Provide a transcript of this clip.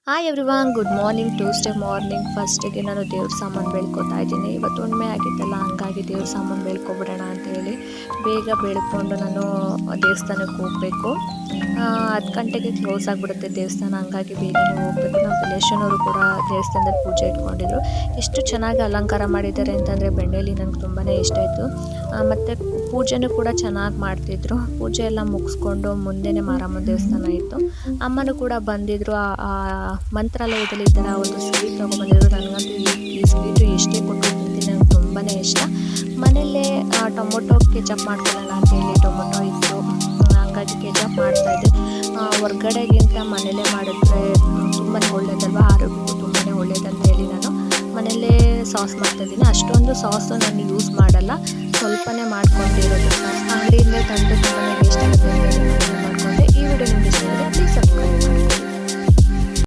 Hi everyone, good morning. Tuesday morning ಫಸ್ಟಿಗೆ ನಾನು ದೇವ್ರ ಸಾಮಾನು ಬೆಳ್ಕೊತಾ ಇದ್ದೀನಿ. ಇವತ್ತು ಉಣ್ಮೆ ಆಗಿತ್ತಲ್ಲ, ಹಂಗಾಗಿ ದೇವ್ರ ಸಾಮಾನು ಬೆಳ್ಕೊಬಿಡೋಣ ಅಂತೇಳಿ ಬೇಗ ಬೆಳ್ಕೊಂಡು ನಾನು ದೇವಸ್ಥಾನಕ್ಕೆ ಹೋಗಬೇಕು. 10 ಗಂಟೆಗೆ ಕ್ಲೋಸ್ ಆಗಿಬಿಡುತ್ತೆ ದೇವಸ್ಥಾನ, ಹಂಗಾಗಿ ಬೇಗನೆ ಹೋಗಬೇಕು. ನಮ್ಮ ರಿಲೇಷನವರು ಕೂಡ ದೇವಸ್ಥಾನದಲ್ಲಿ ಪೂಜೆ ಇಟ್ಕೊಂಡಿದ್ರು. ಎಷ್ಟು ಚೆನ್ನಾಗಿ ಅಲಂಕಾರ ಮಾಡಿದ್ದಾರೆ ಅಂತಂದರೆ ಬೆಣ್ಣೆಲಿ ನನಗೆ ತುಂಬಾ ಇಷ್ಟ ಆಯಿತು. ಮತ್ತು ಪೂಜೆನೂ ಕೂಡ ಚೆನ್ನಾಗಿ ಮಾಡ್ತಿದ್ರು. ಪೂಜೆ ಎಲ್ಲ ಮುಗಿಸ್ಕೊಂಡು ಮುಂದೆನೇ ಮಾರಮ್ಮ ದೇವಸ್ಥಾನ ಇತ್ತು. ಅಮ್ಮನೂ ಕೂಡ ಬಂದಿದ್ದರು. ಮಂತ್ರಾಲಯದಲ್ಲಿ ಈ ಥರ ಒಂದು ಸ್ವೀಟ್ ತೊಗೊಂಬಂದಿದ್ರು. ನನಗಂತೂ ಈ ಸ್ವೀಟು ಎಷ್ಟೇ ಕೊಟ್ಟು ತಿಂತೀನಿ, ನನಗೆ ತುಂಬಾ ಇಷ್ಟ. ಮನೆಯಲ್ಲೇ ಟೊಮೊಟೊ ಕೆಚಪ್ ಮಾಡ್ಕೊಳ್ಳೋಣ ಅಂತೇಳಿ ಟೊಮೊಟೊ ಇತ್ತು, ಹಂಗಾಗಿ ಕೆಚಪ್ ಮಾಡ್ತಾಯಿದ್ದೆ. ಹೊರ್ಗಡೆಗಿಂತ ಮನೆಯಲ್ಲೇ ಮಾಡಿದ್ರೆ ತುಂಬಾ ಒಳ್ಳೇದಲ್ವ, ಆರೋಗ್ಯಕ್ಕೂ ತುಂಬಾ ಒಳ್ಳೇದಂತ ಹೇಳಿ ನಾನು ಮನೆಯಲ್ಲೇ ಸಾಸ್ ಮಾಡ್ತಾಯಿದ್ದೀನಿ. ಅಷ್ಟೊಂದು ಸಾಸು ನಾನು ಯೂಸ್ ಮಾಡಲ್ಲ, ಸ್ವಲ್ಪನೇ ಮಾಡ್ಕೊಂಡಿರೋದು. ಅಂಗಡಿಯಿಂದ ತಂದು ತುಂಬಾ ವೇಸ್ಟ್ ಆಗುತ್ತೆ ಅಂತ ಹೇಳಿ ಮಾಡ್ಕೊಂಡೆ. ಈ ವಿಡಿಯೋ ನಿಮ್ಗೆ ಇಷ್ಟ ಆದರೆ ಪ್ಲೀಸ್ ಸಬ್ಸ್ಕ್ರೈಬ್ ಮಾಡಿ.